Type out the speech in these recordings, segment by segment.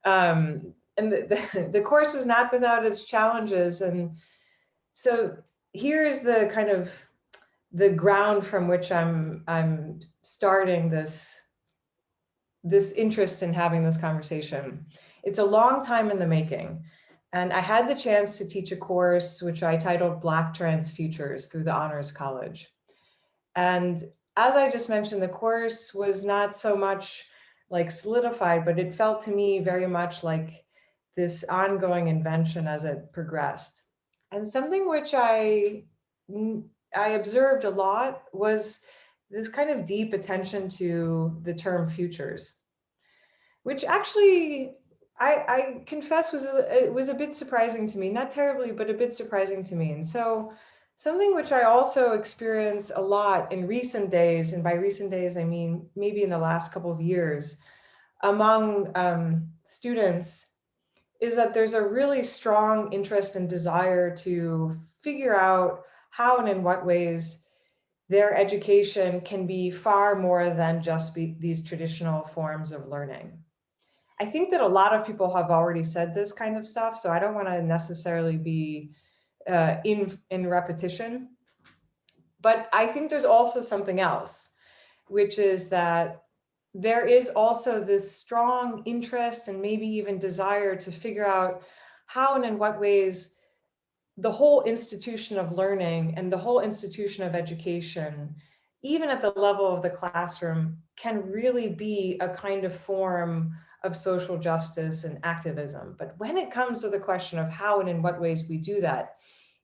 And the course was not without its challenges. And so here's the kind of the ground from which I'm starting this interest in having this conversation. It's a long time in the making. And I had the chance to teach a course which I titled Black Trans Futures through the Honors College. And as I just mentioned, the course was not so much like solidified, but it felt to me very much like this ongoing invention as it progressed. And something which I observed a lot was this kind of deep attention to the term futures, which actually I confess it was a bit surprising to me, not terribly, but a bit surprising to me. And so something which I also experience a lot in recent days, and by recent days, I mean, maybe in the last couple of years, among students, is that there's a really strong interest and desire to figure out how and in what ways their education can be far more than just these traditional forms of learning. I think that a lot of people have already said this kind of stuff, so I don't want to necessarily be in repetition. But I think there's also something else, which is that there is also this strong interest and maybe even desire to figure out how and in what ways the whole institution of learning and the whole institution of education, even at the level of the classroom, can really be a kind of form of social justice and activism. But when it comes to the question of how and in what ways we do that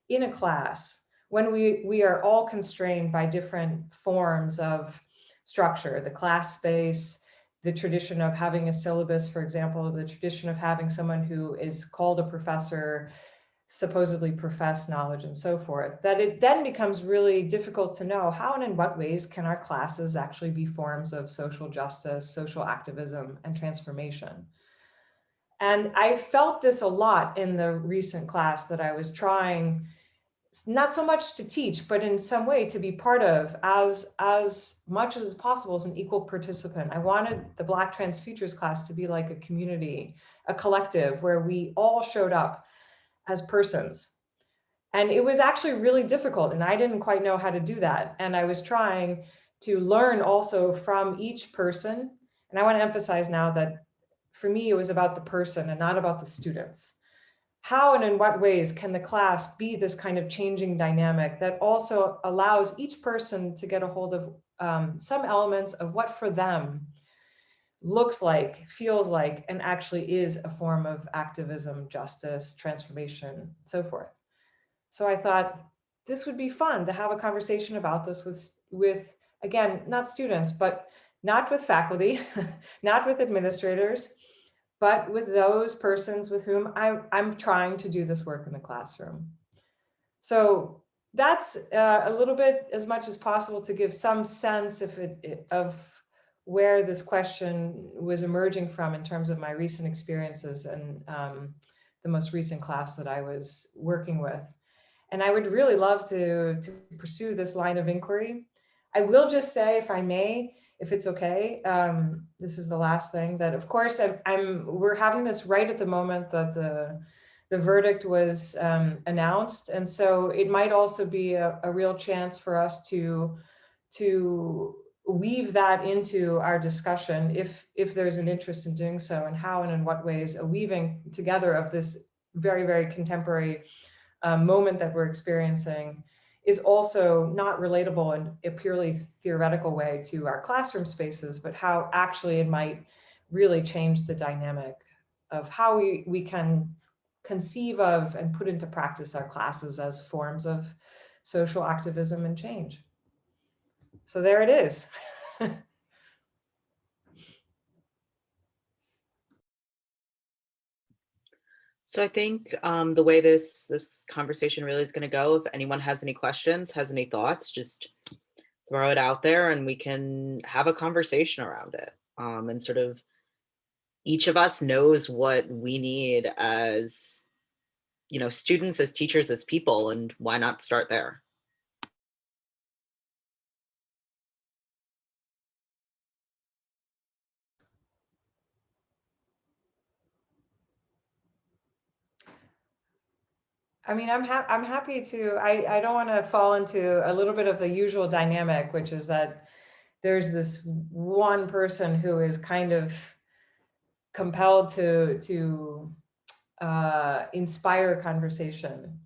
in a class, when we are all constrained by different forms of structure, the class space, the tradition of having a syllabus, for example, the tradition of having someone who is called a professor, supposedly profess knowledge and so forth, that it then becomes really difficult to know how and in what ways can our classes actually be forms of social justice, social activism, and transformation. And I felt this a lot in the recent class that I was trying, not so much to teach, but in some way to be part of as much as possible as an equal participant. I wanted the Black Trans Futures class to be like a community, a collective where we all showed up as persons. And it was actually really difficult, and I didn't quite know how to do that. And I was trying to learn also from each person. And I want to emphasize now that for me, it was about the person and not about the students. How and in what ways can the class be this kind of changing dynamic that also allows each person to get a hold of some elements of what for them looks like, feels like, and actually is a form of activism, justice, transformation, so forth. So I thought this would be fun to have a conversation about this with again, not students, but not with faculty, not with administrators, but with those persons with whom I'm trying to do this work in the classroom. So that's a little bit, as much as possible, to give some sense of where this question was emerging from in terms of my recent experiences and the most recent class that I was working with. And I would really love to pursue this line of inquiry. I will just say, if I may, if it's okay, this is the last thing, that of course we're having this right at the moment that the verdict was announced. And so it might also be a real chance for us to weave that into our discussion if there's an interest in doing so, and how and in what ways a weaving together of this very, very contemporary moment that we're experiencing is also not relatable in a purely theoretical way to our classroom spaces, but how actually it might really change the dynamic of how we can conceive of and put into practice our classes as forms of social activism and change. So there it is. So I think the way this conversation really is going to go, if anyone has any questions, has any thoughts, just throw it out there and we can have a conversation around it. And sort of each of us knows what we need as, students, as teachers, as people, and why not start there? I mean, I'm happy to, I don't want to fall into a little bit of the usual dynamic, which is that there's this one person who is kind of compelled to inspire conversation.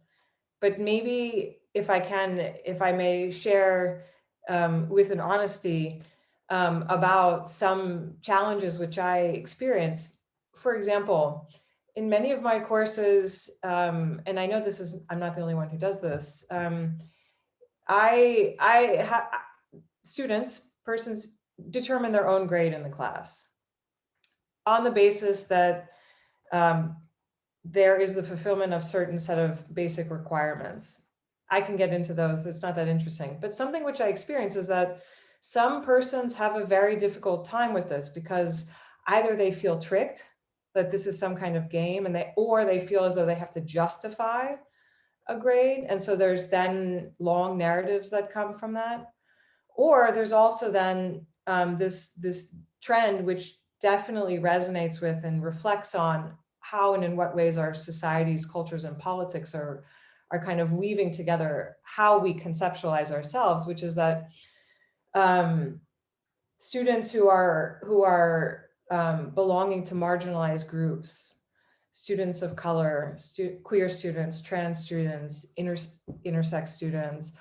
But maybe if I may share with an honesty about some challenges which I experience. For example, in many of my courses, and I know I'm not the only one who does this. Persons determine their own grade in the class on the basis that there is the fulfillment of certain set of basic requirements. I can get into those, it's not that interesting. But something which I experience is that some persons have a very difficult time with this because either they feel tricked, that this is some kind of game, or they feel as though they have to justify a grade. And so there's then long narratives that come from that. Or there's also then this trend which definitely resonates with and reflects on how and in what ways our societies, cultures, and politics are kind of weaving together how we conceptualize ourselves, which is that students who are belonging to marginalized groups, students of color, queer students, trans students, intersex students,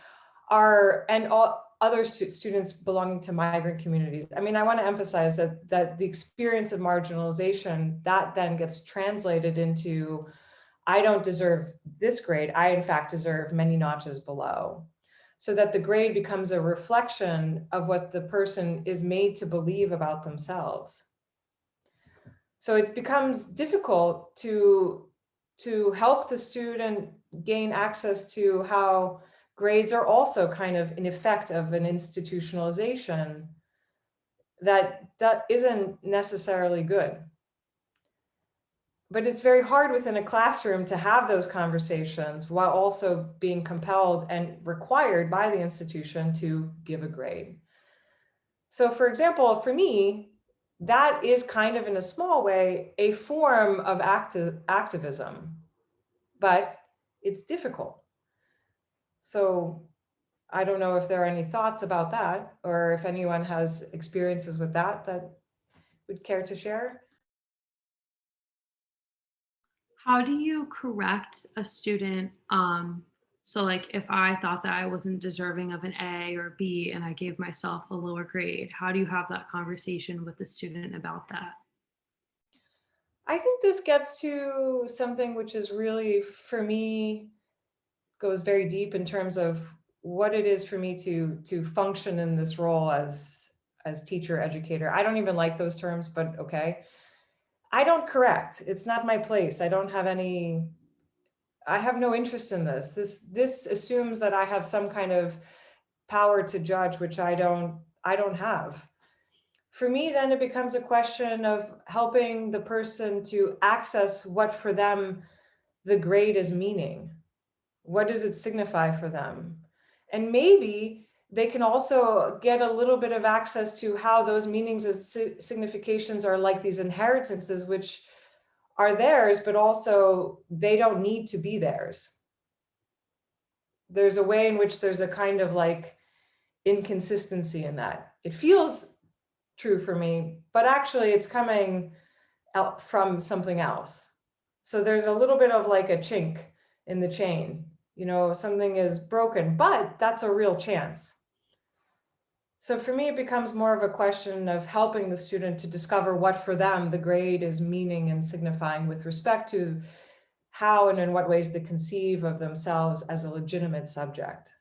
and all other students belonging to migrant communities. I mean, I want to emphasize that the experience of marginalization, that then gets translated into, I don't deserve this grade. I, in fact, deserve many notches below. So that the grade becomes a reflection of what the person is made to believe about themselves. So it becomes difficult to help the student gain access to how grades are also kind of an effect of an institutionalization that isn't necessarily good. But it's very hard within a classroom to have those conversations while also being compelled and required by the institution to give a grade. So for example, for me, that is kind of in a small way a form of activism, but it's difficult. So I don't know if there are any thoughts about that, or if anyone has experiences with that would care to share. How do you correct a student? So like if I thought that I wasn't deserving of an A or B and I gave myself a lower grade, how do you have that conversation with the student about that? I think this gets to something which is really, for me, goes very deep in terms of what it is for me to function in this role as teacher, educator. I don't even like those terms, but okay. I don't correct. It's not my place. I have no interest in this. This assumes that I have some kind of power to judge, which I don't have. For me, then it becomes a question of helping the person to access what for them the grade is meaning. What does it signify for them? And maybe they can also get a little bit of access to how those meanings and significations are like these inheritances, which are theirs, but also they don't need to be theirs. There's a way in which there's a kind of like inconsistency in that. It feels true for me, but actually it's coming out from something else. So there's a little bit of like a chink in the chain, something is broken, but that's a real chance. So for me, it becomes more of a question of helping the student to discover what for them the grade is meaning and signifying with respect to how and in what ways they conceive of themselves as a legitimate subject.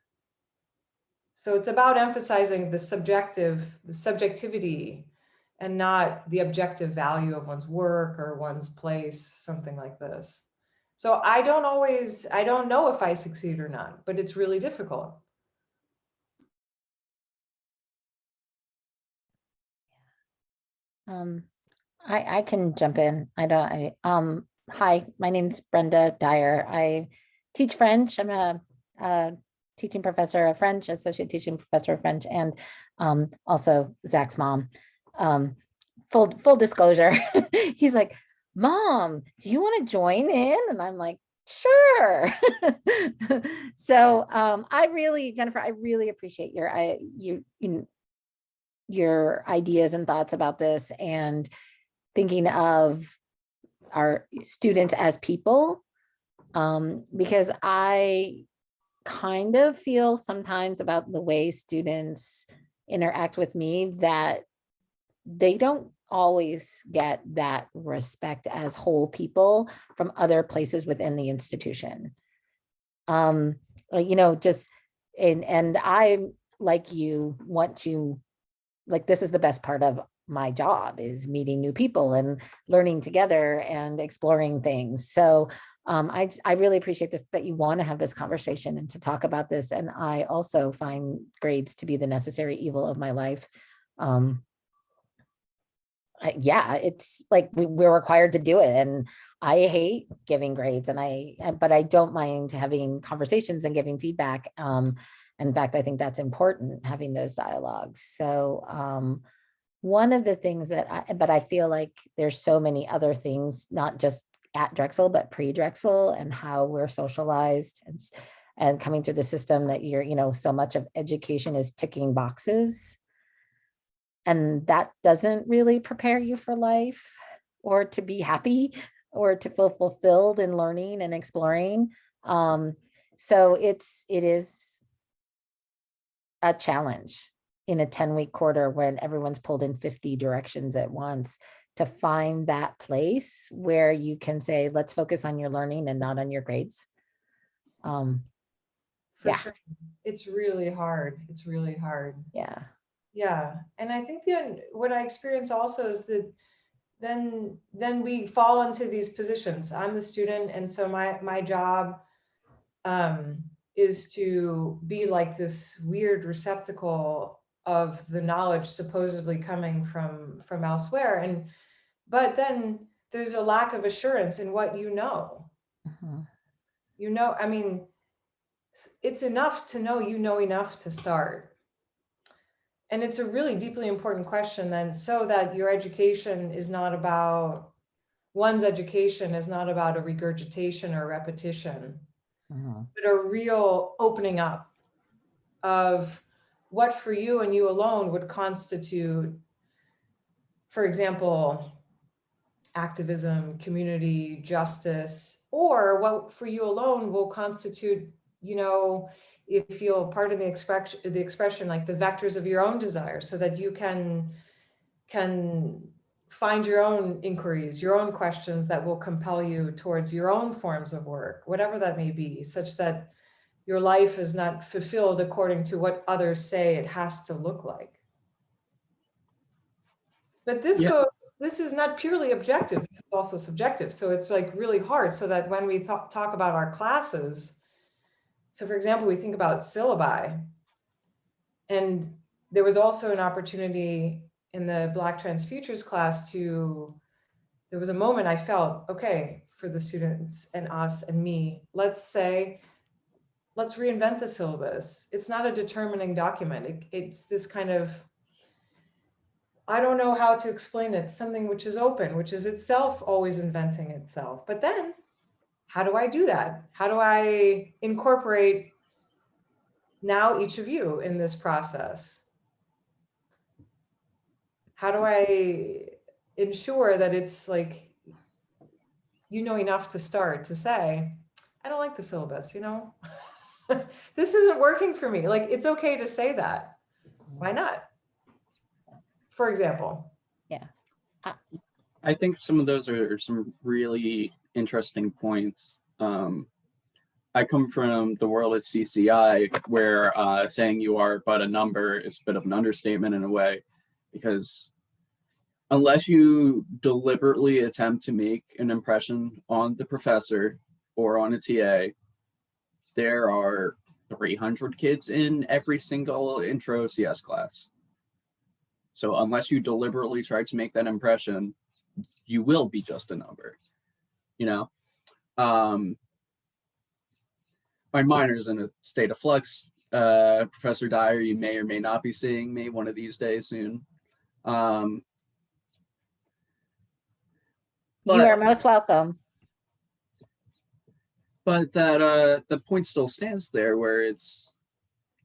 So it's about emphasizing the subjectivity, and not the objective value of one's work or one's place, something like this. So I don't know if I succeed or not, but it's really difficult. I can jump in. Hi, my name's Brenda Dyer. I teach French. I'm a teaching professor of French, associate teaching professor of French, and also Zach's mom. Full disclosure, he's like, "Mom, do you want to join in?" And I'm like, Sure. So Jennifer, I really appreciate your ideas and thoughts about this, and thinking of our students as people, because I kind of feel sometimes about the way students interact with me that they don't always get that respect as whole people from other places within the institution. Just, and I, like you, want to, like, this is the best part of my job, is meeting new people and learning together and exploring things. So I really appreciate this, that you want to have this conversation and to talk about this. And I also find grades to be the necessary evil of my life. Yeah, it's like we're required to do it, and I hate giving grades, but I don't mind having conversations and giving feedback. In fact, I think that's important, having those dialogues. So one of the things but I feel like there's so many other things, not just at Drexel, but pre-Drexel, and how we're socialized and coming through the system, that so much of education is ticking boxes. And that doesn't really prepare you for life, or to be happy, or to feel fulfilled in learning and exploring. So it is a challenge in a 10-week quarter when everyone's pulled in 50 directions at once, to find that place where you can say, let's focus on your learning and not on your grades. For Yeah. sure. It's really hard. It's really hard. Yeah. Yeah. And I think what I experience also is that then we fall into these positions. I'm the student, and so my job is to be like this weird receptacle of the knowledge supposedly coming from elsewhere, but then there's a lack of assurance in what you know. Mm-hmm. I mean, it's enough to know enough to start. And it's a really deeply important question then, so that your education is not about, one's education is not about a regurgitation or repetition, Mm-hmm. but a real opening up of what for you and you alone would constitute, for example, activism, community justice, or what for you alone will constitute, if you'll pardon the expression, like the vectors of your own desire, so that you can find your own inquiries, your own questions that will compel you towards your own forms of work, whatever that may be, such that your life is not fulfilled according to what others say it has to look like. But this is not purely objective, this is also subjective. So it's like really hard, so that when we talk about our classes, so for example, we think about syllabi, and there was also an opportunity in the Black Trans Futures class there was a moment I felt, okay, for the students and us and me, let's reinvent the syllabus. It's not a determining document. It's this kind of, I don't know how to explain it, something which is open, which is itself always inventing itself. But then how do I do that? How do I incorporate now each of you in this process? How do I ensure that it's like, enough to start to say, I don't like the syllabus, this isn't working for me. Like, it's okay to say that. Why not? For example. Yeah. I think some of those are some really interesting points. I come from the world at CCI, where saying you are but a number is a bit of an understatement in a way, because unless you deliberately attempt to make an impression on the professor or on a TA, there are 300 kids in every single intro CS class. So unless you deliberately try to make that impression, you will be just a number, my minor's in a state of flux. Professor Dyer, you may or may not be seeing me one of these days soon. You are most welcome. but that the point still stands there, where it's,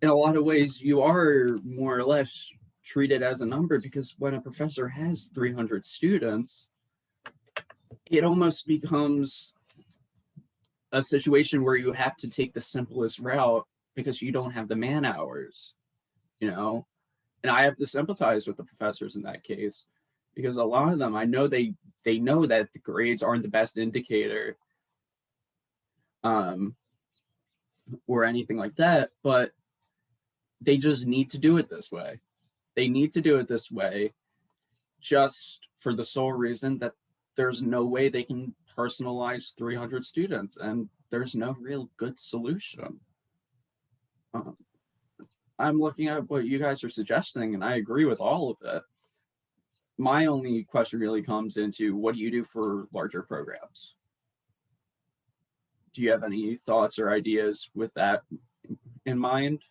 in a lot of ways, you are more or less treated as a number, because when a professor has 300 students, it almost becomes a situation where you have to take the simplest route because you don't have the man hours, you know? And I have to sympathize with the professors in that case, because a lot of them, I know they know that the grades aren't the best indicator or anything like that, but they just need to do it this way. They need to do it this way just for the sole reason that there's no way they can personalize 300 students, and there's no real good solution. I'm looking at what you guys are suggesting, and I agree with all of it. My only question really comes into, what do you do for larger programs? Do you have any thoughts or ideas with that in mind?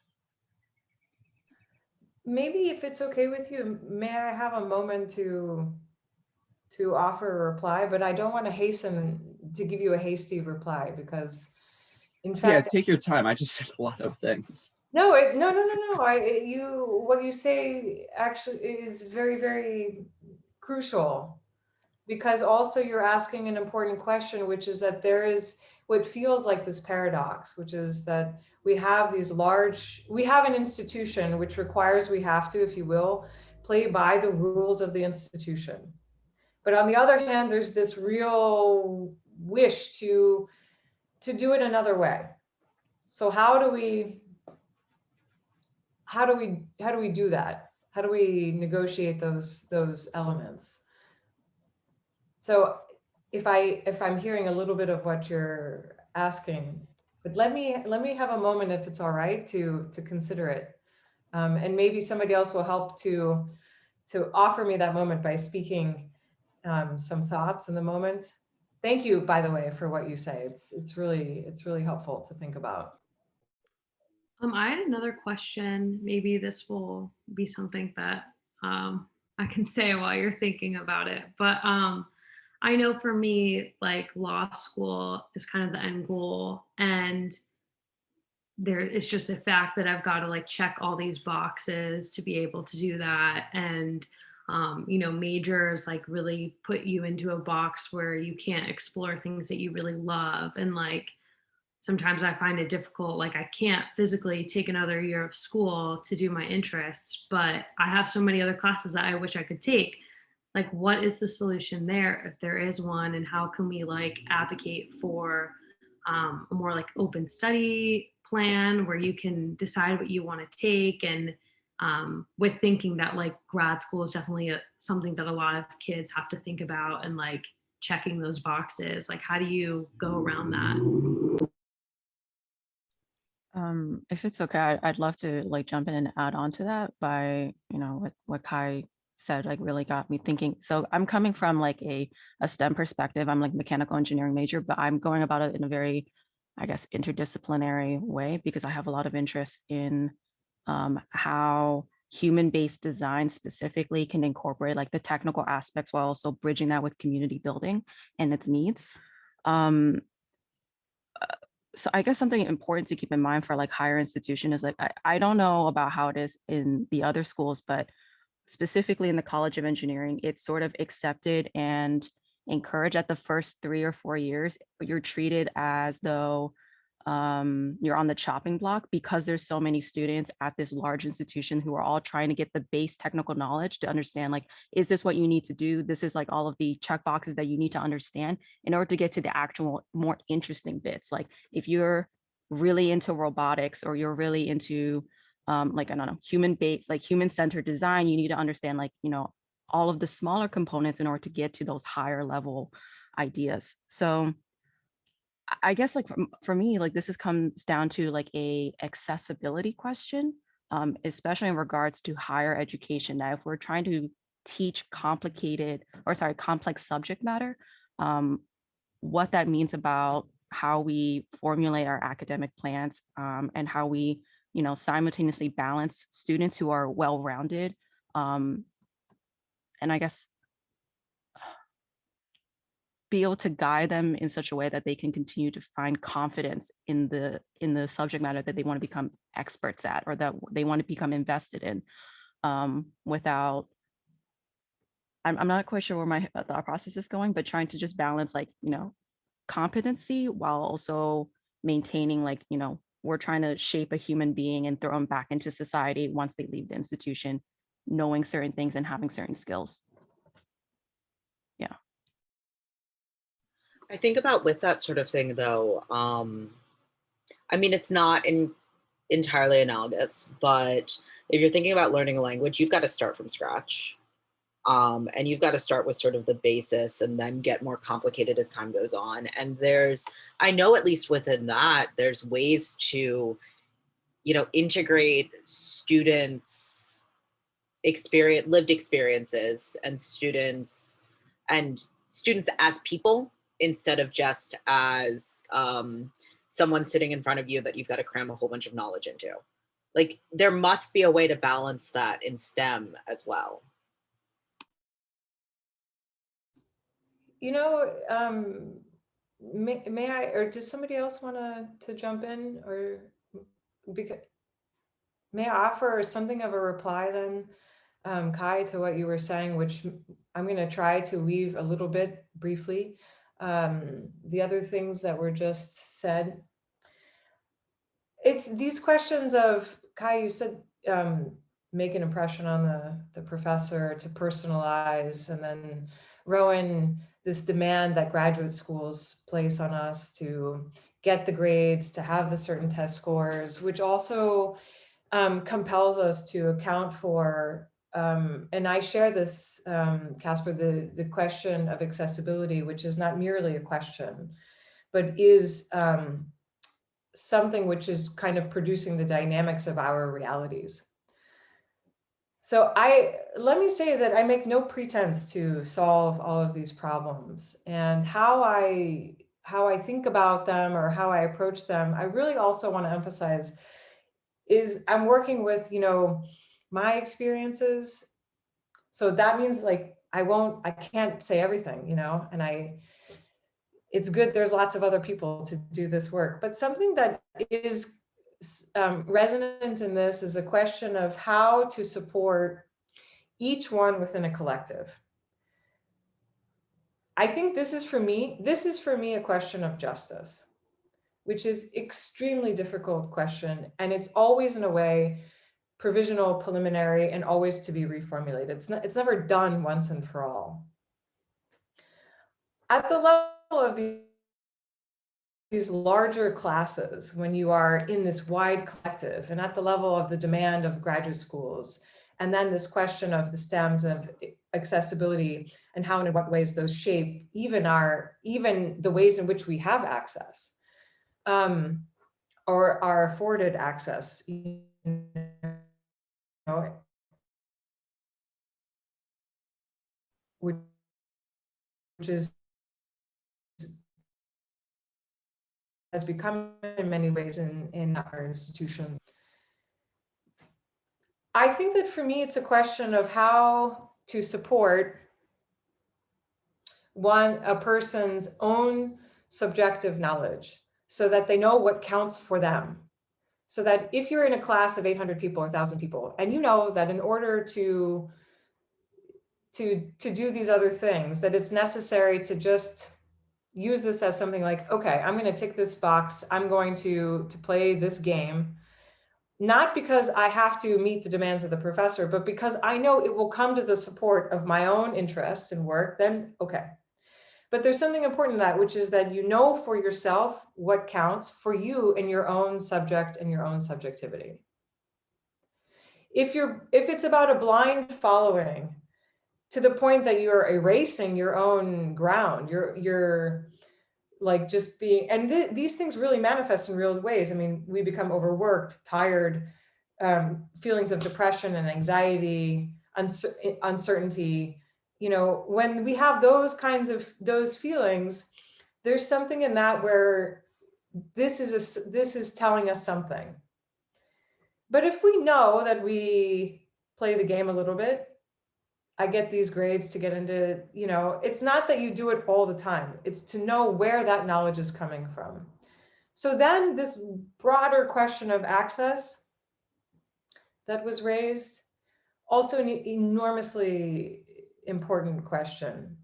Maybe if it's okay with you, may I have a moment to offer a reply? But I don't want to hasten to give you a hasty reply, because in Yeah, fact, take your time. I just said a lot of things. no, no. What you say actually is very, very crucial, because also you're asking an important question, which is that there is what feels like this paradox, which is that we have an institution which requires we have to, if you will, play by the rules of the institution. But on the other hand, there's this real wish to do it another way. So how do we do that? How do we negotiate those elements? So if I'm hearing a little bit of what you're asking, but let me have a moment, if it's all right, to consider it. And maybe somebody else will help to offer me that moment by speaking some thoughts in the moment. Thank you, by the way, for what you say. It's really helpful to think about. I had another question. Maybe this will be something that I can say while you're thinking about it. But I know for me, like law school is kind of the end goal, and there it's just a fact that I've got to like check all these boxes to be able to do that. And majors like really put you into a box where you can't explore things that you really love, and like sometimes I find it difficult. Like I can't physically take another year of school to do my interests, but I have so many other classes that I wish I could take. Like, what is the solution there, if there is one, and how can we like advocate for a more like open study plan where you can decide what you want to take, and with thinking that like grad school is definitely something that a lot of kids have to think about, and like checking those boxes. Like, how do you go around that? If it's okay, I'd love to like jump in and add on to that by, what Kai said, like really got me thinking. So I'm coming from like a STEM perspective. I'm like mechanical engineering major, but I'm going about it in a very, I guess, interdisciplinary way, because I have a lot of interest in how human-based design specifically can incorporate like the technical aspects while also bridging that with community building and its needs. So I guess something important to keep in mind for like higher institution is like, I don't know about how it is in the other schools, but specifically in the College of Engineering, it's sort of accepted and encouraged at the first 3 or 4 years. You're treated as though you're on the chopping block, because there's so many students at this large institution who are all trying to get the base technical knowledge to understand, like, is this what you need to do? This is like all of the check boxes that you need to understand in order to get to the actual more interesting bits. Like if you're really into robotics, or you're really into like, I don't know, human-based, like human-centered design, you need to understand like, all of the smaller components in order to get to those higher level ideas. So I guess like for me, like this comes down to like a accessibility question, especially in regards to higher education. That if we're trying to teach complex subject matter, what that means about how we formulate our academic plans, and how we, simultaneously balance students who are well-rounded. And I guess be able to guide them in such a way that they can continue to find confidence in the subject matter that they want to become experts at, or that they want to become invested in, without, I'm not quite sure where my thought process is going, but trying to just balance, like, competency while also maintaining, like, we're trying to shape a human being and throw them back into society once they leave the institution, knowing certain things and having certain skills. Yeah. I think about with that sort of thing though, I mean, it's not entirely analogous, but if you're thinking about learning a language, you've got to start from scratch. And you've got to start with sort of the basis and then get more complicated as time goes on. And I know at least within that, there's ways to, integrate students' lived experiences and students as people, instead of just as someone sitting in front of you that you've got to cram a whole bunch of knowledge into. Like, there must be a way to balance that in STEM as well. May I, or does somebody else want to jump in, or because may I offer something of a reply then, Kai, to what you were saying, which I'm going to try to weave a little bit briefly. The other things that were just said. It's these questions of, Kai, you said make an impression on the professor, to personalize, and then Rowan, this demand that graduate schools place on us to get the grades, to have the certain test scores, which also compels us to account for, and I share this, Casper, the question of accessibility, which is not merely a question, but is something which is kind of producing the dynamics of our realities. So let me say that I make no pretense to solve all of these problems, and how I think about them or how I approach them, I really also want to emphasize is I'm working with, my experiences. So that means, like, I can't say everything, and it's good there's lots of other people to do this work, but something that is resonant in this is a question of how to support each one within a collective. I think this is for me a question of justice, which is extremely difficult question. And it's always, in a way, provisional, preliminary, and always to be reformulated. It's never done once and for all. At the level of these larger classes, when you are in this wide collective, and at the level of the demand of graduate schools, and then this question of the stems of accessibility and how and in what ways those shape even the ways in which we have access, or are afforded access, which is has become in many ways in our institutions. I think that for me, it's a question of how to support a person's own subjective knowledge so that they know what counts for them. So that if you're in a class of 800 people or 1,000 people, and you know that in order to do these other things, that it's necessary to just use this as something like, okay, I'm going to tick this box. I'm going to play this game, not because I have to meet the demands of the professor, but because I know it will come to the support of my own interests and work, then okay. But there's something important in that, which is that you know for yourself what counts for you in your own subject and your own subjectivity. If it's about a blind following to the point that you're erasing your own ground, you're like just being, and these things really manifest in real ways. I mean, we become overworked, tired, feelings of depression and anxiety, uncertainty. When we have those feelings, there's something in that where this is telling us something. But if we know that we play the game a little bit, I get these grades to get into, you know, it's not that you do it all the time. It's to know where that knowledge is coming from. So then this broader question of access that was raised, also an enormously important question.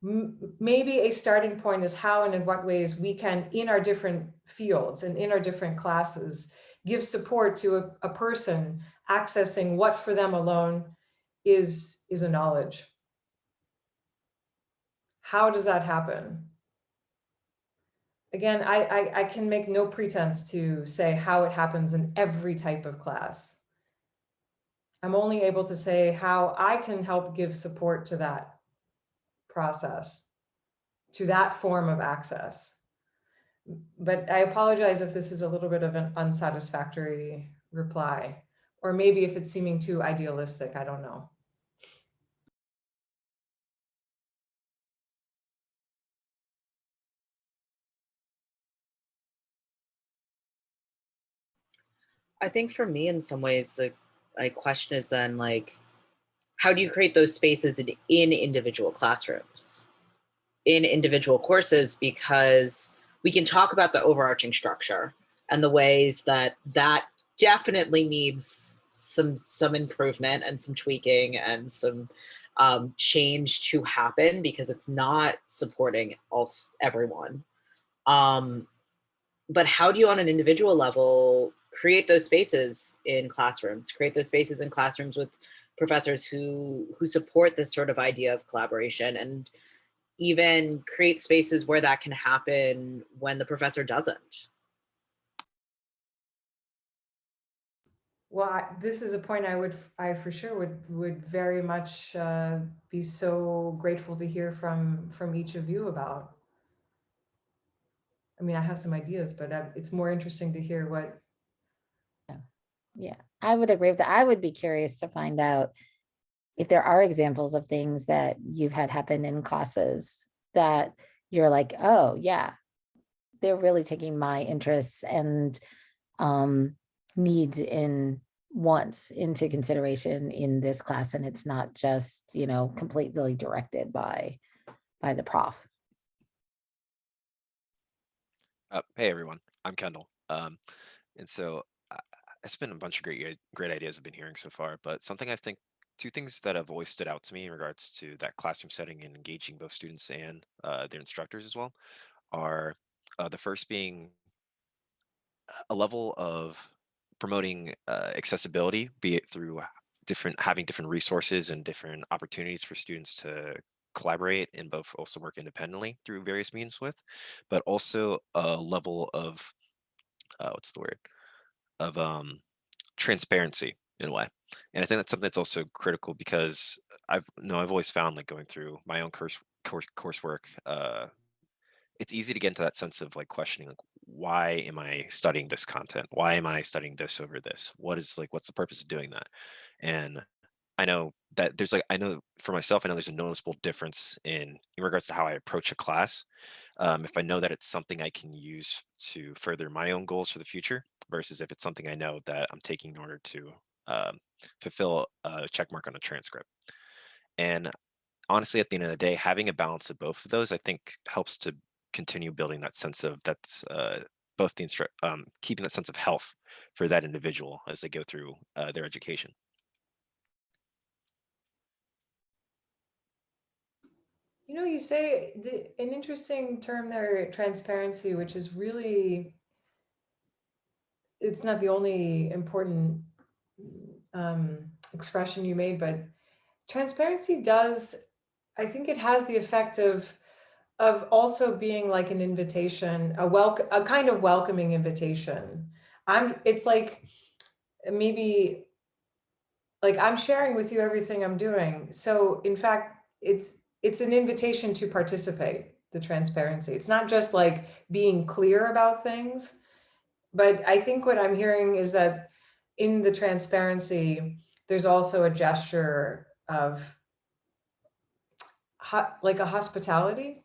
Maybe a starting point is how and in what ways we can, in our different fields and in our different classes, give support to a person accessing what for them alone is a knowledge. How does that happen? Again, I can make no pretense to say how it happens in every type of class. I'm only able to say how I can help give support to that process, to that form of access. But I apologize if this is a little bit of an unsatisfactory reply, or maybe if it's seeming too idealistic, I don't know. I think for me, in some ways, the question is then like, how do you create those spaces in individual classrooms, in individual courses? Because we can talk about the overarching structure and the ways that that definitely needs some improvement and some tweaking and some change to happen, because it's not supporting everyone. But how do you, on an individual level, create those spaces in classrooms, with professors who support this sort of idea of collaboration, and even create spaces where that can happen when the professor doesn't? Well, this is a point I for sure would very much be so grateful to hear from each of you about. I mean, I have some ideas, but it's more interesting to hear what. Yeah, I would agree with that. I would be curious to find out if there are examples of things that you've had happen in classes that you're like, oh yeah, they're really taking my interests and needs into consideration in this class, and it's not just, you know, completely directed by the prof. Hey everyone, I'm Kendall. And so it's been a bunch of great ideas I've been hearing so far, but two things that have always stood out to me in regards to that classroom setting and engaging both students and their instructors as well are the first being a level of promoting accessibility, be it through having different resources and different opportunities for students to collaborate and both also work independently through various means with, but also a level of what's the word of transparency in a way. And I think that's something that's also critical, because I've always found, like, going through my own coursework, it's easy to get into that sense of like questioning, like, why am I studying this content? Why am I studying this over this? What's the purpose of doing that? And I know that I know for myself, I know there's a noticeable difference in regards to how I approach a class. If I know that it's something I can use to further my own goals for the future, versus if it's something I know that I'm taking in order to fulfill a check mark on a transcript. And honestly, at the end of the day, having a balance of both of those, I think, helps to continue building that sense of both keeping that sense of health for that individual as they go through their education. You know, you say an interesting term there, transparency, which is really, it's not the only important expression you made, but transparency does, I think it has the effect of also being like an invitation, a kind of welcoming invitation. It's like, maybe like I'm sharing with you everything I'm doing. So in fact, it's an invitation to participate, the transparency. It's not just like being clear about things, but I think what I'm hearing is that in the transparency, there's also a gesture of like a hospitality.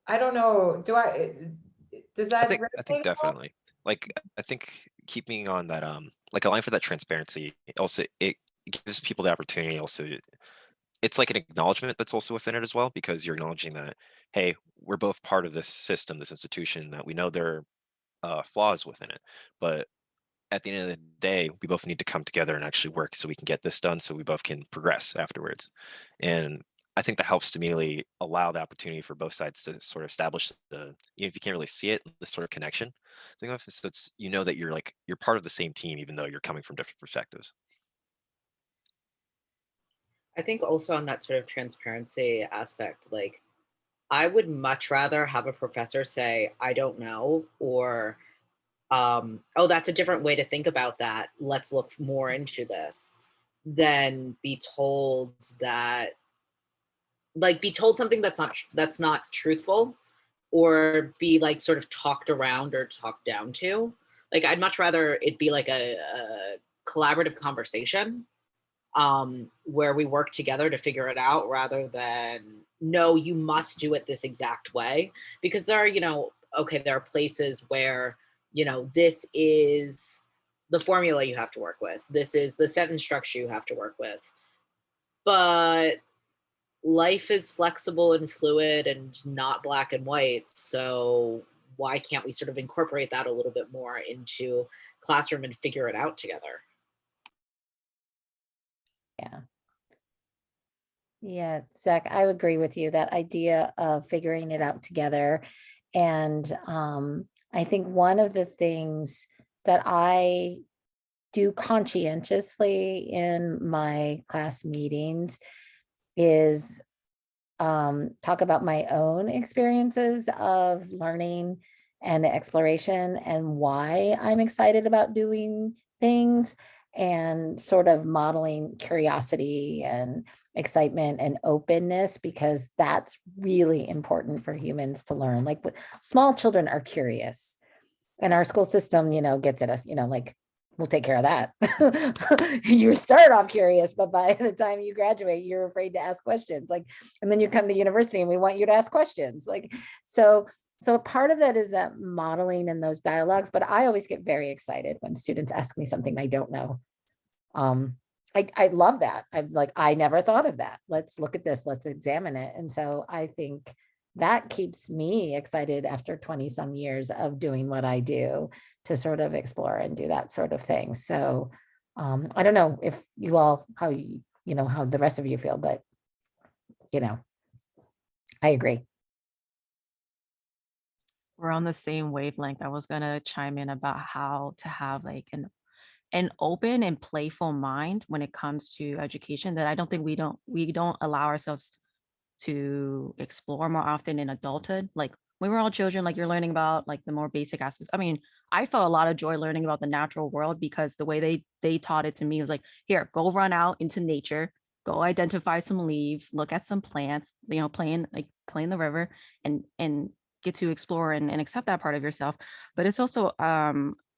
I don't know. Does that I think resonate at all? definitely. Like, I think keeping on that like, a line for that transparency, also it it gives people the opportunity also. It's like an acknowledgement that's also within it as well, because you're acknowledging that, hey, we're both part of this system, this institution, that we know there are flaws within it, but at the end of the day, we both need to come together and actually work so we can get this done, so we both can progress afterwards. And I think that helps to immediately allow the opportunity for both sides to sort of establish the, even if you can't really see it, this sort of connection. So it's, you know that you're like, you're part of the same team, even though you're coming from different perspectives. I think also on that sort of transparency aspect, like I would much rather have a professor say, I don't know, or oh, that's a different way to think about that. Let's look more into this, than be told that, like, be told something that's not truthful, or be like sort of talked around or talked down to. Like, I'd much rather it be like a collaborative conversation, where we work together to figure it out, rather than, no, you must do it this exact way. Because there are, okay, there are places where, this is the formula you have to work with. This is the sentence structure you have to work with. But life is flexible and fluid and not black and white. So why can't we sort of incorporate that a little bit more into classroom and figure it out together? Yeah. Yeah, Zach, I would agree with you. That idea of figuring it out together. And I think one of the things that I do conscientiously in my class meetings is talk about my own experiences of learning and exploration and why I'm excited about doing things, and sort of modeling curiosity and excitement and openness, because that's really important for humans to learn. Like, small children are curious, and our school system, gets at us, like, we'll take care of that. You start off curious, but by the time you graduate, you're afraid to ask questions. Like, and then you come to university and we want you to ask questions. Like, so part of that is that modeling and those dialogues, but I always get very excited when students ask me something I don't know. I love that. I never thought of that. Let's look at this, let's examine it. And so I think that keeps me excited after 20 some years of doing what I do, to sort of explore and do that sort of thing. So I don't know if you all, how how the rest of you feel, but I agree. We're on the same wavelength. I was gonna chime in about how to have like an open and playful mind when it comes to education, that I don't think we don't allow ourselves to explore more often in adulthood. Like, when we're all children, like, you're learning about like the more basic aspects. I mean, I felt a lot of joy learning about the natural world, because the way they taught it to me was like, here, go run out into nature, go identify some leaves, look at some plants, play in the river, and get to explore and accept that part of yourself. But it's also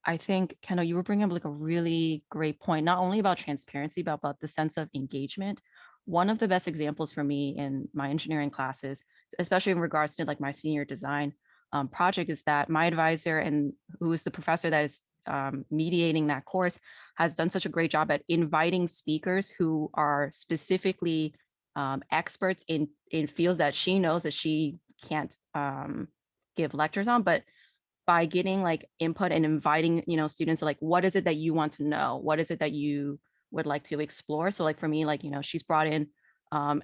I think, Kendall, you were bringing up like a really great point, not only about transparency, but about the sense of engagement. One of the best examples for me in my engineering classes, especially in regards to like my senior design project, is that my advisor, and who is the professor that is mediating that course, has done such a great job at inviting speakers who are specifically experts in fields that she knows that she can't give lectures on, but by getting like input and inviting, students to like, what is it that you want to know? What is it that you would like to explore? So like for me, like, she's brought in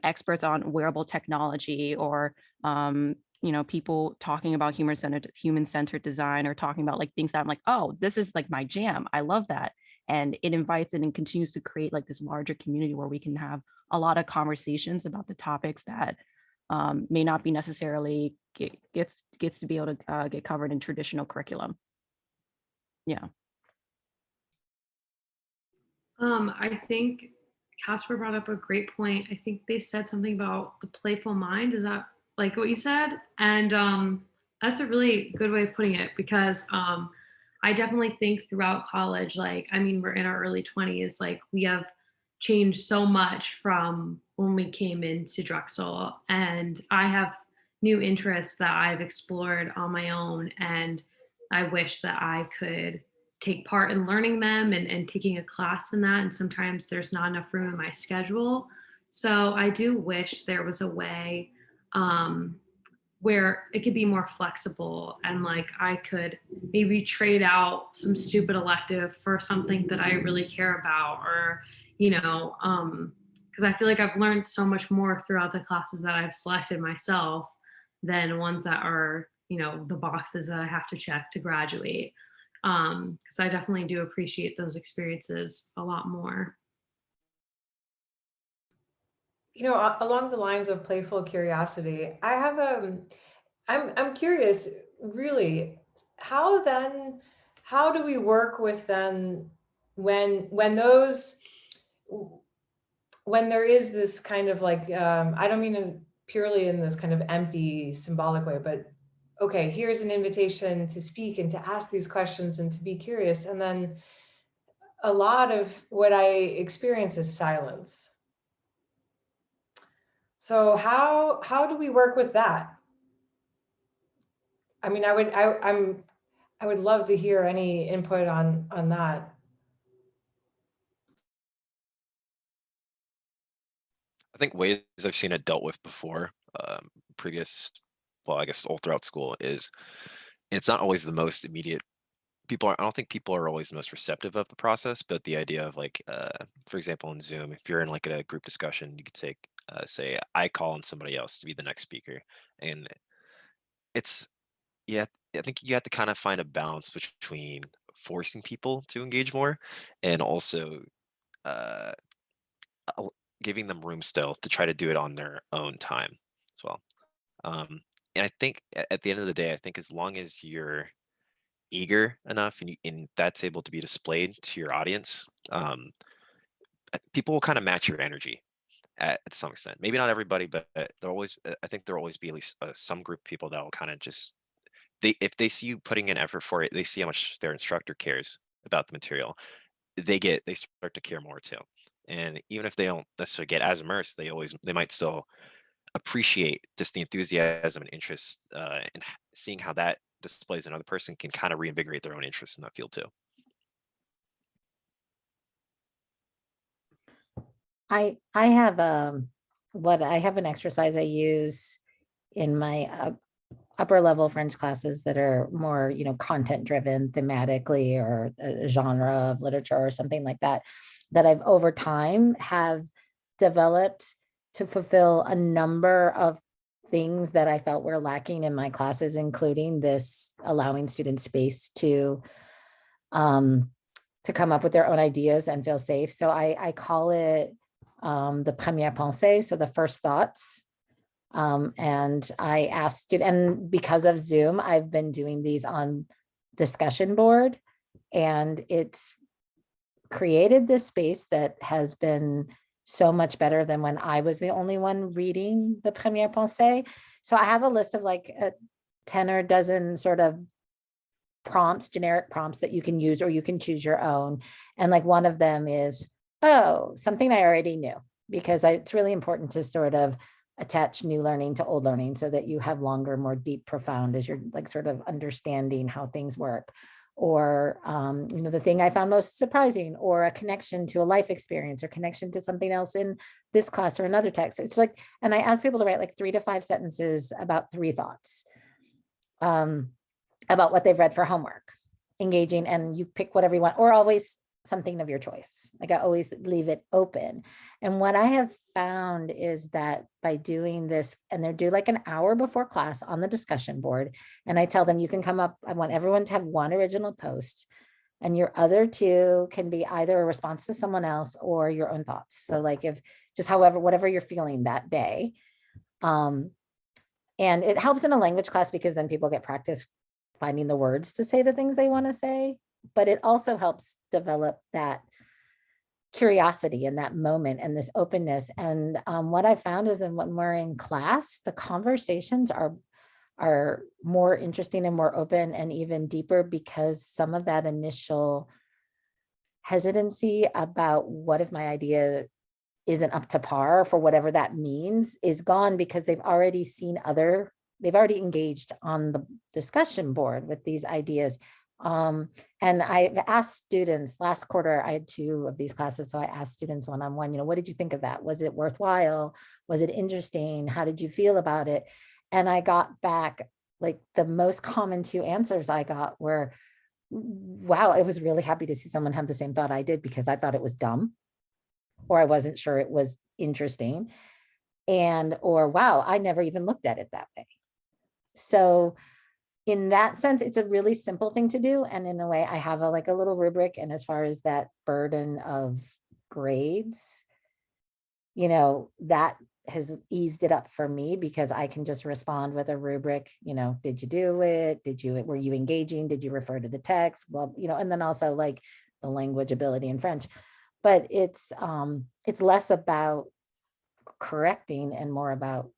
experts on wearable technology, or people talking about human-centered design, or talking about like things that I'm like, oh, this is like my jam. I love that. And it invites it and continues to create like this larger community where we can have a lot of conversations about the topics that may not be necessarily gets to be able to get covered in traditional curriculum. Yeah. I think Casper brought up a great point. I think they said something about the playful mind. Is that like what you said? And that's a really good way of putting it, because I definitely think throughout college, like, I mean, we're in our early 20s, like we have changed so much from when we came into Drexel, and I have new interests that I've explored on my own, and I wish that I could take part in learning them and taking a class in that. And sometimes there's not enough room in my schedule. So I do wish there was a way where it could be more flexible, and like I could maybe trade out some stupid elective for something that I really care about, or, because I feel like I've learned so much more throughout the classes that I've selected myself than ones that are, the boxes that I have to check to graduate. Because I definitely do appreciate those experiences a lot more. Along the lines of playful curiosity, I have I'm curious, really, how do we work with them when there is this kind of like, I don't mean purely in this kind of empty symbolic way, but okay, here's an invitation to speak and to ask these questions and to be curious. And then a lot of what I experience is silence. So how do we work with that? I mean, I would love to hear any input on that. I think ways I've seen it dealt with before, previous, well, I guess all throughout school is, it's not always the most immediate. I don't think people are always the most receptive of the process, but the idea of like, for example, in Zoom, if you're in like a group discussion, you could say, I call on somebody else to be the next speaker. And it's, yeah, I think you have to kind of find a balance between forcing people to engage more and also uh, giving them room still to try to do it on their own time as well. And I think at the end of the day, I think as long as you're eager enough and that's able to be displayed to your audience, people will kind of match your energy at some extent. Maybe not everybody, but I think there'll always be at least some group of people that will kind of just, if they see you putting in effort for it, they see how much their instructor cares about the material. They start to care more too. And even if they don't necessarily get as immersed, they might still appreciate just the enthusiasm and interest, and seeing how that displays another person can kind of reinvigorate their own interest in that field too. I have I have an exercise I use in my upper level French classes that are more, content driven thematically, or a genre of literature or something like that, that I've over time have developed to fulfill a number of things that I felt were lacking in my classes, including this allowing students space to come up with their own ideas and feel safe. So I call it the première pensée, so the first thoughts. And I asked it, and because of Zoom, I've been doing these on discussion board, and it's created this space that has been so much better than when I was the only one reading the première pensée. So I have a list of like 10 or dozen sort of prompts, generic prompts that you can use, or you can choose your own. And like one of them is, oh, something I already knew, because it's really important to sort of attach new learning to old learning so that you have longer, more deep, profound as you're like sort of understanding how things work. Or, the thing I found most surprising, or a connection to a life experience, or connection to something else in this class or another text. It's like, and I ask people to write like 3 to 5 sentences about 3 thoughts about what they've read for homework, engaging, and you pick whatever you want, or always something of your choice. Like I always leave it open. And what I have found is that by doing this, and they're due like an hour before class on the discussion board, and I tell them you can come up, I want everyone to have 1 original post, and your other 2 can be either a response to someone else or your own thoughts. So like if just whatever you're feeling that day. And it helps in a language class because then people get practice finding the words to say the things they want to say, but it also helps develop that curiosity in that moment and this openness. And what I found is that when we're in class, the conversations are more interesting and more open and even deeper, because some of that initial hesitancy about what if my idea isn't up to par, for whatever that means, is gone, because they've already engaged on the discussion board with these ideas And I've asked students last quarter, I had 2 of these classes. So I asked students one-on-one, what did you think of that? Was it worthwhile? Was it interesting? How did you feel about it? And I got back like the most common 2 answers I got were, wow, I was really happy to see someone have the same thought I did because I thought it was dumb, or I wasn't sure it was interesting. Or wow, I never even looked at it that way. So in that sense, it's a really simple thing to do. And in a way, I have a little rubric. And as far as that burden of grades, that has eased it up for me because I can just respond with a rubric, did you do it? Were you engaging? Did you refer to the text? Well, and then also like the language ability in French. But it's less about correcting and more about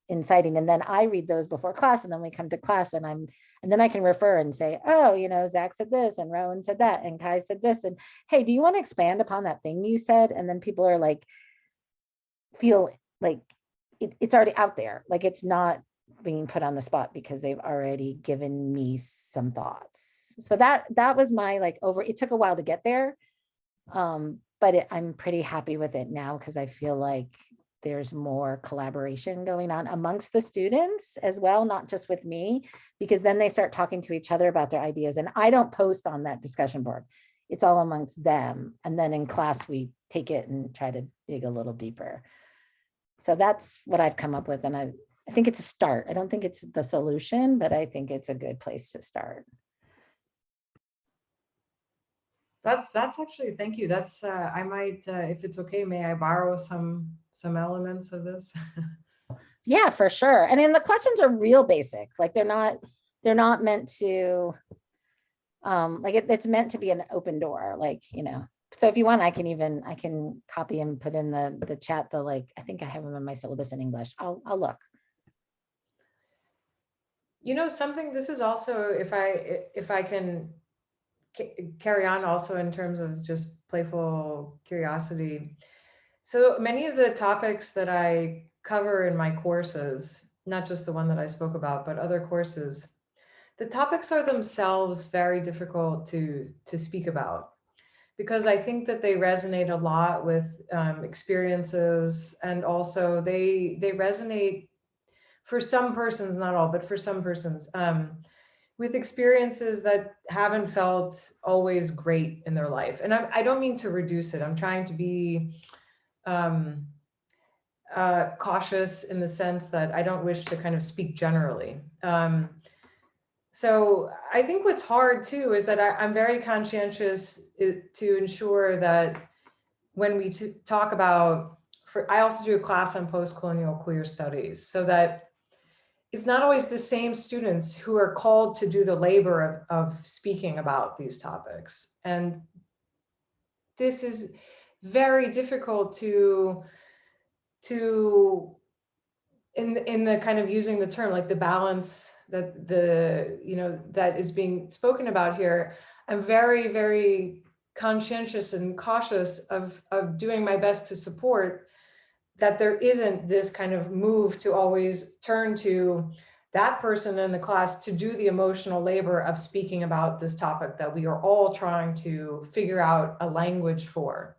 inciting. And then I read those before class, and then we come to class and then I can refer and say, oh, Zach said this and Rowan said that and Kai said this. And hey, do you want to expand upon that thing you said? And then people are like, feel like it's already out there. Like it's not being put on the spot because they've already given me some thoughts. So that was my it took a while to get there. But I'm pretty happy with it now because I feel like there's more collaboration going on amongst the students as well, not just with me, because then they start talking to each other about their ideas. And I don't post on that discussion board. It's all amongst them. And then in class, we take it and try to dig a little deeper. So that's what I've come up with. And I think it's a start. I don't think it's the solution, but I think it's a good place to start. That's actually, thank you. That's I might, if it's okay, may I borrow some elements of this? Yeah, for sure. And then the questions are real basic. Like they're not meant to, it's meant to be an open door, so if you want, I can copy and put in the chat, I think I have them in my syllabus in English. I'll look. Something, this is also, if I can carry on also in terms of just playful curiosity. So many of the topics that I cover in my courses, not just the one that I spoke about, but other courses, the topics are themselves very difficult to speak about, because I think that they resonate a lot with experiences, and also they resonate for some persons, not all, but for some persons, with experiences that haven't felt always great in their life. And I don't mean to reduce it. I'm trying to be cautious in the sense that I don't wish to kind of speak generally. So I think what's hard too is that I'm very conscientious to ensure that when we talk about, I also do a class on post-colonial queer studies, so that it's not always the same students who are called to do the labor of speaking about these topics. And this is very difficult in the kind of using the term, like the balance that that is being spoken about here. I'm very, very conscientious and cautious of doing my best to support that there isn't this kind of move to always turn to that person in the class to do the emotional labor of speaking about this topic that we are all trying to figure out a language for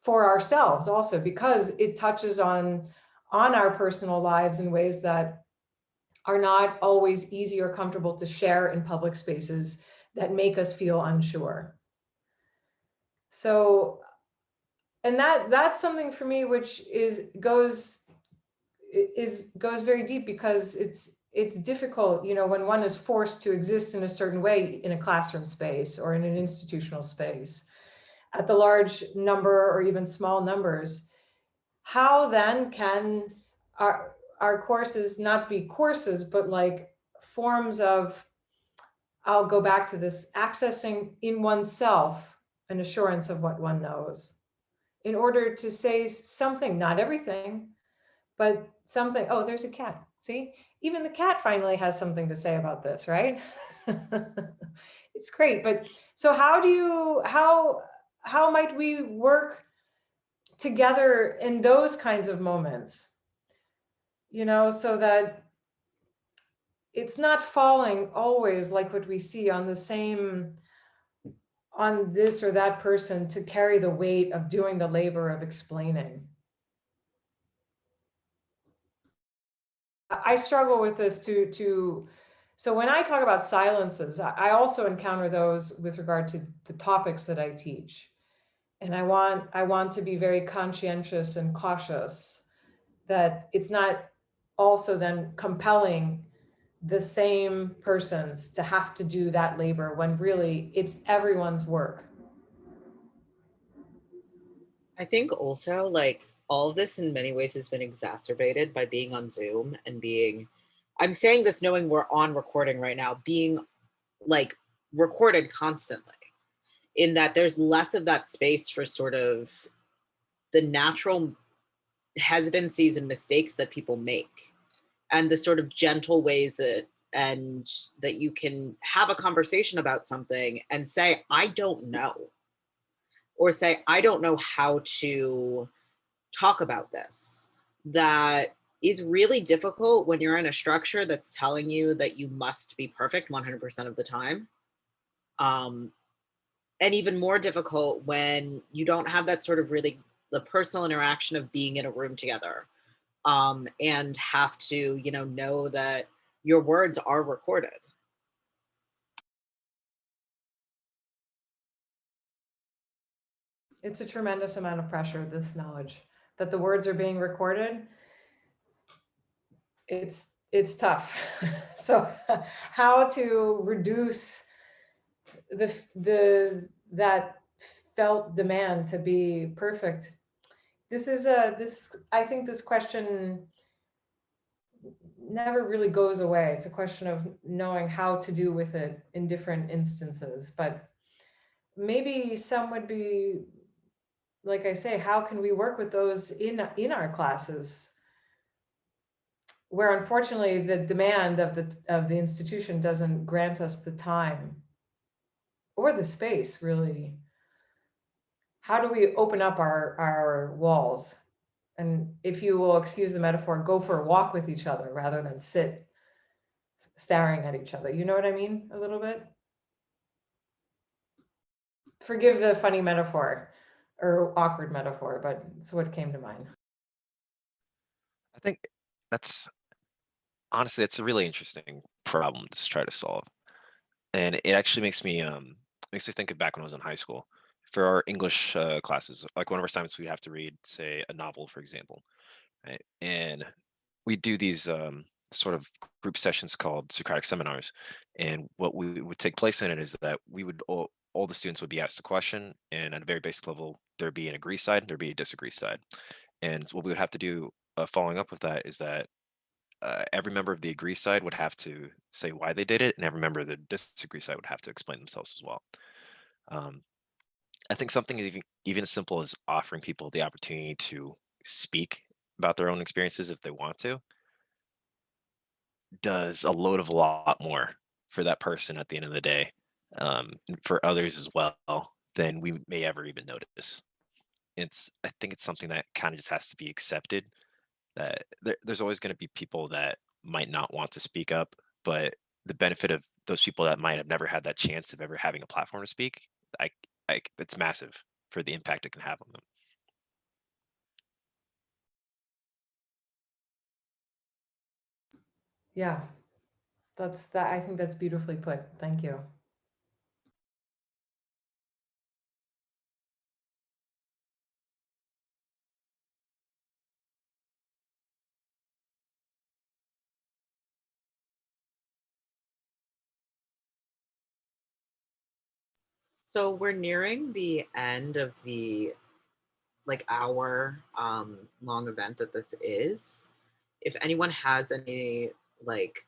ourselves also, because it touches on our personal lives in ways that are not always easy or comfortable to share in public spaces that make us feel unsure. So, and that's something for me which goes very deep, because it's difficult, when one is forced to exist in a certain way in a classroom space or in an institutional space at the large number or even small numbers. How then can our courses not be courses, but like forms of, I'll go back to this, accessing in oneself an assurance of what one knows, in order to say something, not everything, but something. Oh, there's a cat. See, even the cat finally has something to say about this, right? It's great. But so how might we work together in those kinds of moments, so that it's not falling always like what we see on the same, on this or that person to carry the weight of doing the labor of explaining. I struggle with this so when I talk about silences, I also encounter those with regard to the topics that I teach. And I want to be very conscientious and cautious that it's not also then compelling the same persons to have to do that labor when really it's everyone's work. I think also like all of this in many ways has been exacerbated by being on Zoom and being, I'm saying this knowing we're on recording right now, being like recorded constantly, in that there's less of that space for sort of the natural hesitancies and mistakes that people make, and the sort of gentle ways that you can have a conversation about something and say, I don't know, or say, I don't know how to talk about this. That is really difficult when you're in a structure that's telling you that you must be perfect 100% of the time. And even more difficult when you don't have that sort of really the personal interaction of being in a room together, and have to, know that your words are recorded. It's a tremendous amount of pressure, this knowledge that the words are being recorded. It's tough. So how to reduce that felt demand to be perfect? I think this question never really goes away. It's a question of knowing how to do with it in different instances. But maybe some would be, like I say, how can we work with those in our classes, where unfortunately the demand of the institution doesn't grant us the time or the space, really. How do we open up our walls? And if you will excuse the metaphor, go for a walk with each other rather than sit staring at each other. You know what I mean? A little bit. Forgive the funny metaphor or awkward metaphor, but it's what came to mind. I think that's honestly, it's a really interesting problem to try to solve. And it actually makes me think of back when I was in high school. For our English classes, like one of our assignments, we'd have to read, say, a novel, for example, right? And we do these sort of group sessions called Socratic seminars. And what we would take place in it is that we would all the students would be asked a question, and at a very basic level, there'd be an agree side, there'd be a disagree side. And what we would have to do following up with that is that every member of the agree side would have to say why they did it, and every member of the disagree side would have to explain themselves as well. Um, I think something even as simple as offering people the opportunity to speak about their own experiences if they want to does a load of a lot more for that person at the end of the day, and for others as well, than we may ever even notice. I think it's something that kind of just has to be accepted, that there's always going to be people that might not want to speak up, but the benefit of those people that might have never had that chance of ever having a platform to speak, I, it's massive for the impact it can have on them. Yeah, I think that's beautifully put. Thank you. So we're nearing the end of the hour long event that this is. If anyone has any like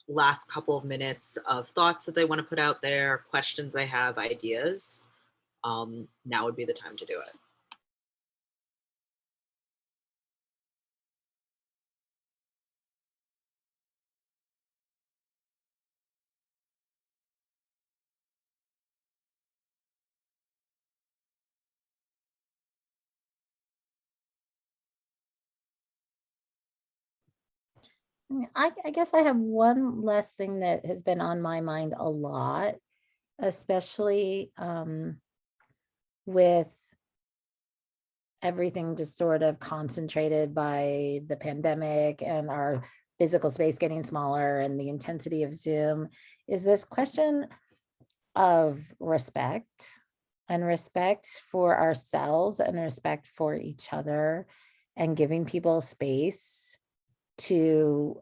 last couple of minutes of thoughts that they want to put out there, questions they have, ideas, now would be the time to do it. I guess I have one last thing that has been on my mind a lot, especially with everything just sort of concentrated by the pandemic and our physical space getting smaller and the intensity of Zoom, is this question of respect and respect for ourselves and respect for each other and giving people space to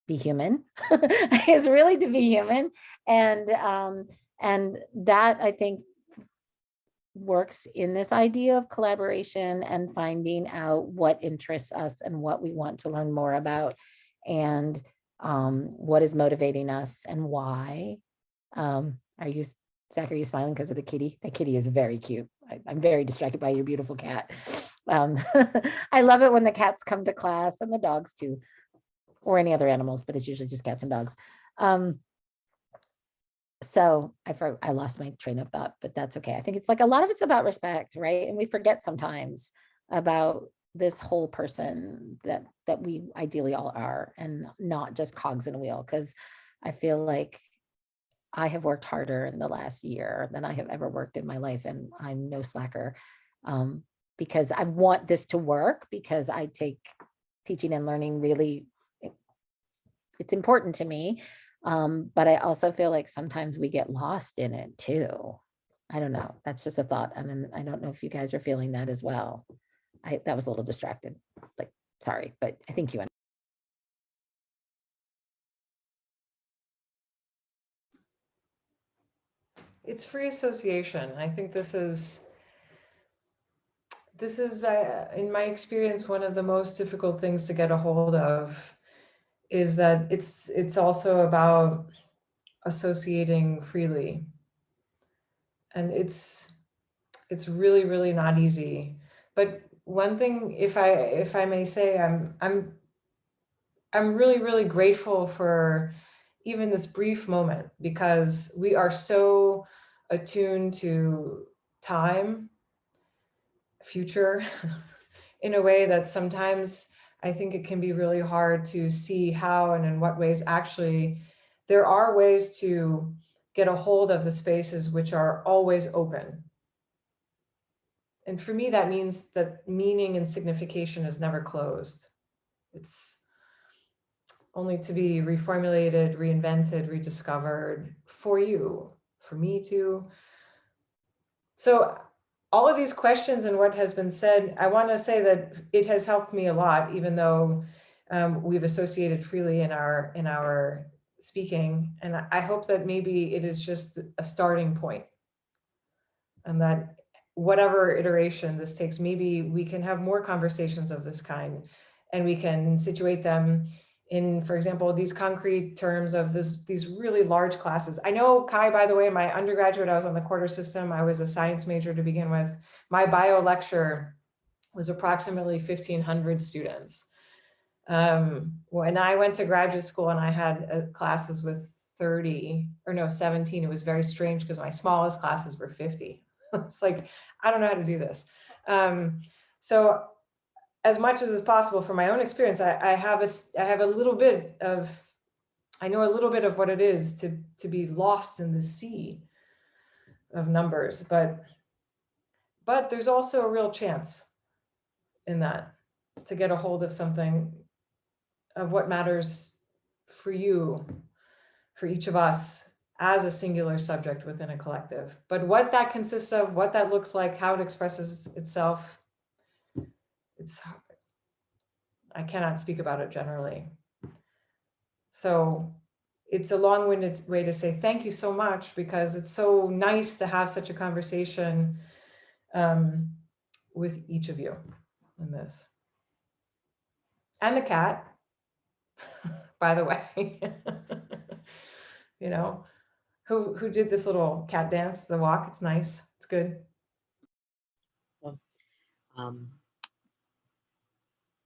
be human. Is really to be human. And that I think works in this idea of collaboration and finding out what interests us and what we want to learn more about and what is motivating us and why. Zach, are you smiling because of the kitty? The kitty is very cute. I'm very distracted by your beautiful cat. I love it when the cats come to class and the dogs too, or any other animals, but it's usually just cats and dogs. So I lost my train of thought, but that's okay. I think it's like a lot of it's about respect, right? And we forget sometimes about this whole person that we ideally all are, and not just cogs in a wheel. Because I feel like I have worked harder in the last year than I have ever worked in my life, and I'm no slacker, because I want this to work, because I take teaching and learning really, it's important to me. But I also feel like sometimes we get lost in it too. I don't know. That's just a thought. And then I don't know if you guys are feeling that as well. That was a little distracted, like, sorry, but I think you understand. It's free association. I think this is in my experience, one of the most difficult things to get a hold of, is that it's also about associating freely. And it's really, really not easy. But one thing, if I may say, I'm really, really grateful for even this brief moment, because we are so attuned to time, future, in a way that sometimes I think it can be really hard to see how and in what ways actually there are ways to get a hold of the spaces which are always open. And for me, that means that meaning and signification is never closed. It's only to be reformulated, reinvented, rediscovered for you, for me too. So all of these questions and what has been said, I want to say that it has helped me a lot, even though we've associated freely in our speaking. And I hope that maybe it is just a starting point, and that whatever iteration this takes, maybe we can have more conversations of this kind, and we can situate them in, for example, these concrete terms of these really large classes. I know, Kai, by the way, my undergraduate, I was on the quarter system. I was a science major to begin with. My bio lecture was approximately 1,500 students. When I went to graduate school and I had classes with 30, or no, 17, it was very strange because my smallest classes were 50. It's like, I don't know how to do this. So as much as is possible from my own experience, I have a little bit of, I know a little bit of what it is to be lost in the sea of numbers, but there's also a real chance in that, to get a hold of something of what matters for you, for each of us as a singular subject within a collective. But what that consists of, what that looks like, how it expresses itself, I cannot speak about it generally. So it's a long-winded way to say thank you so much, because it's so nice to have such a conversation with each of you in this. And the cat, by the way, you know, who did this little cat dance, the walk. It's nice. It's good. Well,